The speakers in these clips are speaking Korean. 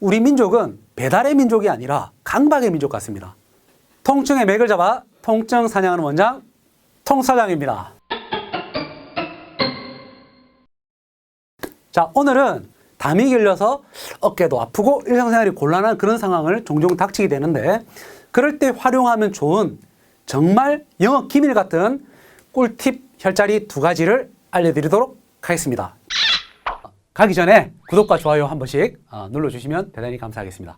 우리 민족은 배달의 민족이 아니라 강박의 민족 같습니다. 통증의 맥을 잡아 통증 사냥하는 원장 통사장입니다. 자, 오늘은 담이 길려서 어깨도 아프고 일상생활이 곤란한 그런 상황을 종종 닥치게 되는데, 그럴 때 활용하면 좋은 정말 영업 기밀 같은 꿀팁 혈자리 2가지를 알려드리도록 하겠습니다. 가기 전에 구독과 좋아요 한 번씩 눌러주시면 대단히 감사하겠습니다.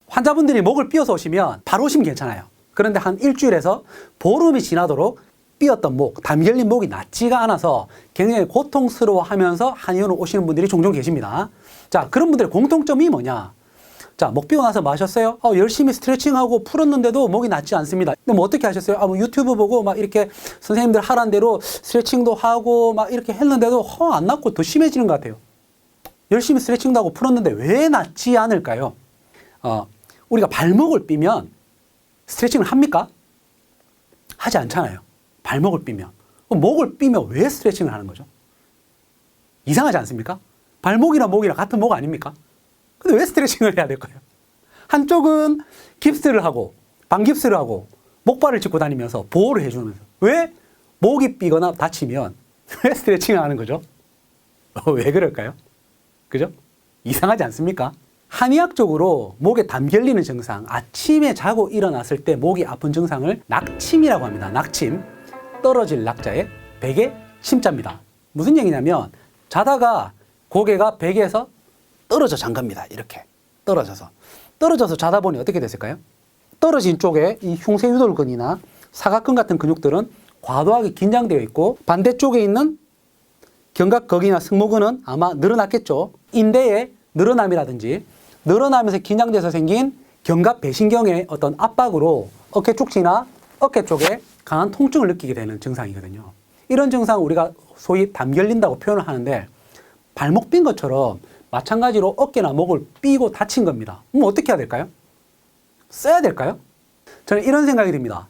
환자분들이 목을 삐어서 오시면 바로 오시면 괜찮아요. 그런데 한 일주일에서 보름이 지나도록 삐었던 목, 담이 결린 목이 낫지가 않아서 굉장히 고통스러워하면서 한의원으로 오시는 분들이 종종 계십니다. 자, 그런 분들의 공통점이 뭐냐? 자, 목 삐고 나서 뭐 하셨어요? 열심히 스트레칭하고 풀었는데도 목이 낫지 않습니다. 근데 뭐 어떻게 하셨어요? 뭐 유튜브 보고 막 이렇게 선생님들 하라는 대로 스트레칭도 하고 막 이렇게 했는데도 안 낫고 더 심해지는 것 같아요. 열심히 스트레칭도 하고 풀었는데 왜 낫지 않을까요? 우리가 발목을 삐면 스트레칭을 합니까? 하지 않잖아요. 발목을 삐면. 목을 삐면 왜 스트레칭을 하는 거죠? 이상하지 않습니까? 발목이랑 목이랑 같은 목 아닙니까? 근데 왜 스트레칭을 해야 될까요? 한쪽은 깁스를 하고 반깁스를 하고 목발을 짚고 다니면서 보호를 해주면서, 왜 목이 삐거나 다치면 왜 스트레칭을 하는 거죠? 왜 그럴까요? 그죠? 이상하지 않습니까? 한의학적으로 목에 담 결리는 증상, 아침에 자고 일어났을 때 목이 아픈 증상을 낙침이라고 합니다. 낙침, 떨어질 낙자에 베개 침자입니다. 무슨 얘기냐면 자다가 고개가 베개에서 떨어져 잔 겁니다. 이렇게 떨어져서 자다 보니 어떻게 됐을까요? 떨어진 쪽에 이 흉쇄유돌근이나 사각근 같은 근육들은 과도하게 긴장되어 있고, 반대쪽에 있는 견갑근이나 승모근은 아마 늘어났겠죠. 인대의 늘어남이라든지 늘어나면서 긴장돼서 생긴 견갑 배신경의 어떤 압박으로 어깨 쪽지나 어깨 쪽에 강한 통증을 느끼게 되는 증상이거든요. 이런 증상을 우리가 소위 담 결린다고 표현을 하는데, 발목 삔 것처럼 마찬가지로 어깨나 목을 삐고 다친 겁니다. 그럼 어떻게 해야 될까요? 써야 될까요? 저는 이런 생각이 듭니다.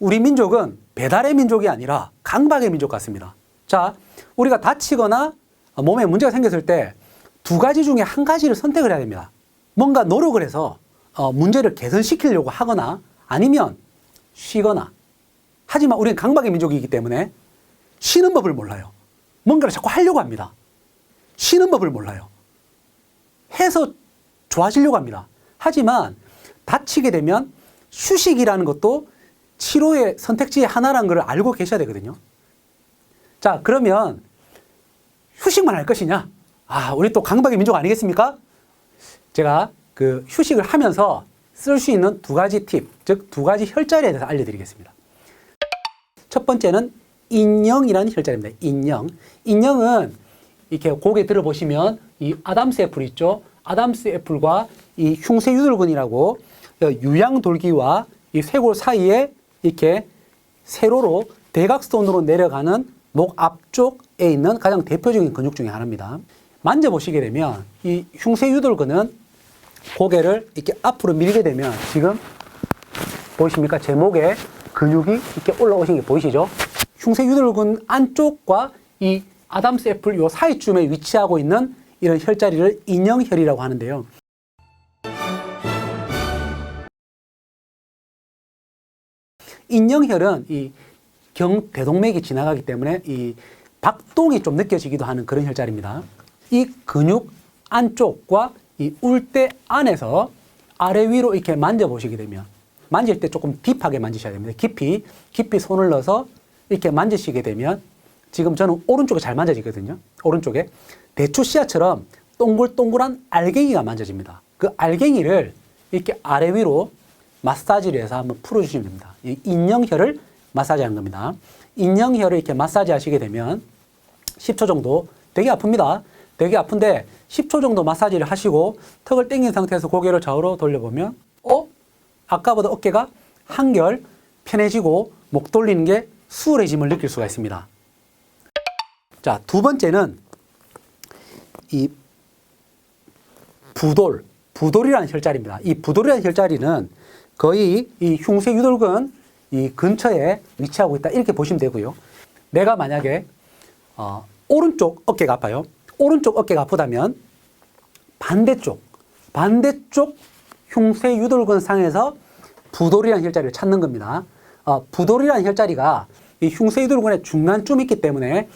우리 민족은 배달의 민족이 아니라 강박의 민족 같습니다. 자, 우리가 다치거나 몸에 문제가 생겼을 때 2가지 중에 1가지를 선택을 해야 됩니다. 뭔가 노력을 해서 문제를 개선시키려고 하거나 아니면 쉬거나. 하지만 우리는 강박의 민족이기 때문에 쉬는 법을 몰라요. 뭔가를 자꾸 하려고 합니다. 쉬는 법을 몰라요. 해서 좋아지려고 합니다. 하지만 다치게 되면 휴식이라는 것도 치료의 선택지의 하나라는 걸 알고 계셔야 되거든요. 자, 그러면 휴식만 할 것이냐? 우리 또 강박의 민족 아니겠습니까? 제가 그 휴식을 하면서 쓸 수 있는 2가지 팁, 즉 2가지 혈자리에 대해서 알려드리겠습니다. 첫 번째는 인영이라는 혈자리입니다. 인영. 인영은 이렇게 고개 들어보시면 이 아담스 애플 있죠? 아담스 애플과 이 흉쇄유돌근이라고 유양돌기와 이 쇄골 사이에 이렇게 세로로 대각선으로 내려가는 목 앞쪽에 있는 가장 대표적인 근육 중에 하나입니다. 만져보시게 되면 이 흉쇄유돌근은 고개를 이렇게 앞으로 밀게 되면, 지금 보이십니까? 제 목에 근육이 이렇게 올라오신 게 보이시죠? 흉쇄유돌근 안쪽과 이 아담스 애플 요 사이쯤에 위치하고 있는 이런 혈자리를 인영혈이라고 하는데요. 인영혈은 이 경대동맥이 지나가기 때문에 이 박동이 좀 느껴지기도 하는 그런 혈자리입니다. 이 근육 안쪽과 이 울대 안에서 아래 위로 이렇게 만져보시게 되면, 만질 때 조금 딥하게 만지셔야 됩니다. 깊이 손을 넣어서 이렇게 만지시게 되면, 지금 저는 오른쪽에 잘 만져지거든요. 오른쪽에 대추씨앗처럼 동글동글한 알갱이가 만져집니다. 그 알갱이를 이렇게 아래 위로 마사지를 해서 한번 풀어주시면 됩니다. 이 인영혈을 마사지하는 겁니다. 인영혈을 이렇게 마사지 하시게 되면 10초 정도, 되게 아픕니다. 되게 아픈데 10초 정도 마사지를 하시고 턱을 당긴 상태에서 고개를 좌우로 돌려보면 아까보다 어깨가 한결 편해지고 목 돌리는 게 수월해짐을 느낄 수가 있습니다. 자, 2번째는 이 부돌이라는 혈자리입니다. 이 부돌이라는 혈자리는 거의 이 흉쇄유돌근 이 근처에 위치하고 있다, 이렇게 보시면 되고요. 내가 만약에 오른쪽 어깨가 아파요. 오른쪽 어깨가 아프다면 반대쪽, 반대쪽 흉쇄 유돌근 상에서 부돌이라는 혈자리를 찾는 겁니다. 부돌이라는 혈자리가 이 흉쇄 유돌근의 중간쯤 있기 때문에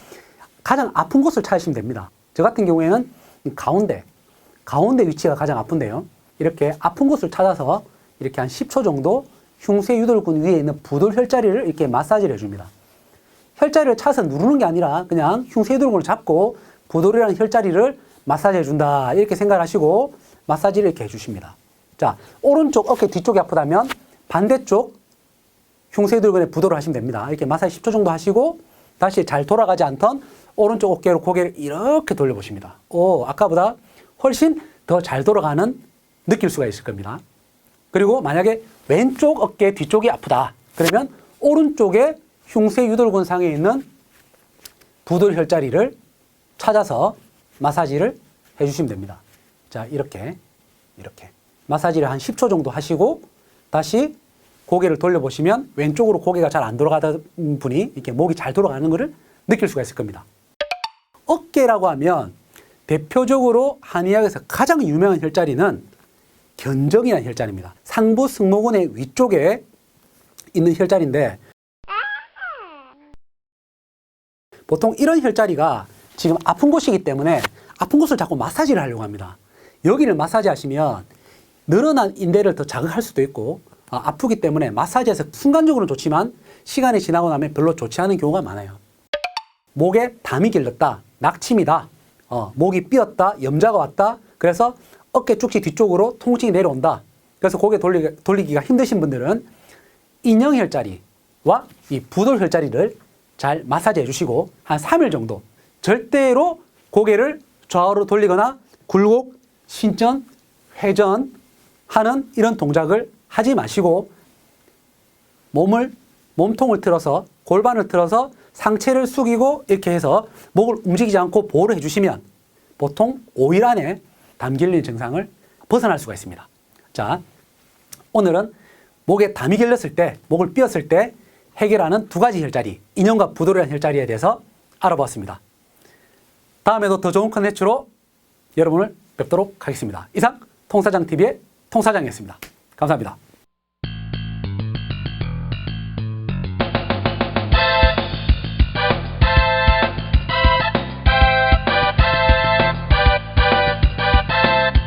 가장 아픈 곳을 찾으시면 됩니다. 저 같은 경우에는 가운데 위치가 가장 아픈데요. 이렇게 아픈 곳을 찾아서 이렇게 한 10초 정도 흉쇄 유돌근 위에 있는 부돌 혈자리를 이렇게 마사지를 해줍니다. 혈자리를 찾아서 누르는 게 아니라 그냥 흉쇄 유돌근을 잡고 부돌이라는 혈자리를 마사지 해준다 이렇게 생각하시고 마사지를 이렇게 해주십니다. 자, 오른쪽 어깨 뒤쪽이 아프다면 반대쪽 흉쇄 유돌근에 부돌을 하시면 됩니다. 이렇게 마사지 10초 정도 하시고 다시 잘 돌아가지 않던 오른쪽 어깨로 고개를 이렇게 돌려보십니다. 아까보다 훨씬 더 잘 돌아가는 느낄 수가 있을 겁니다. 그리고 만약에 왼쪽 어깨 뒤쪽이 아프다. 그러면 오른쪽에 흉쇄 유돌근 상에 있는 부돌 혈자리를 찾아서 마사지를 해주시면 됩니다. 자, 이렇게 마사지를 한 10초 정도 하시고 다시 고개를 돌려보시면 왼쪽으로 고개가 잘 안 돌아가던 분이 이렇게 목이 잘 돌아가는 것을 느낄 수가 있을 겁니다. 어깨라고 하면 대표적으로 한의학에서 가장 유명한 혈자리는 견정이라는 혈자리입니다. 상부 승모근의 위쪽에 있는 혈자리인데 보통 이런 혈자리가 지금 아픈 곳이기 때문에 아픈 곳을 자꾸 마사지를 하려고 합니다. 여기를 마사지 하시면 늘어난 인대를 더 자극할 수도 있고 아프기 때문에 마사지해서 순간적으로는 좋지만 시간이 지나고 나면 별로 좋지 않은 경우가 많아요. 목에 담이 길렀다, 낙침이다, 목이 삐었다, 염자가 왔다, 그래서 어깨 쭉지 뒤쪽으로 통증이 내려온다. 그래서 고개 돌리기가 힘드신 분들은 인형 혈자리와 이 부돌 혈자리를 잘 마사지 해주시고 한 3일 정도 절대로 고개를 좌우로 돌리거나 굴곡, 신전, 회전 하는 이런 동작을 하지 마시고 몸통을 틀어서 골반을 틀어서 상체를 숙이고 이렇게 해서 목을 움직이지 않고 보호를 해주시면 보통 5일 안에 담 길리는 증상을 벗어날 수가 있습니다. 자, 오늘은 목에 담이 길렸을 때, 목을 삐었을 때 해결하는 두 가지 혈자리, 인형과 부돌이라는 혈자리에 대해서 알아보았습니다. 다음에도 더 좋은 컨텐츠로 여러분을 뵙도록 하겠습니다. 이상 통사장TV의 통사장이었습니다. 감사합니다.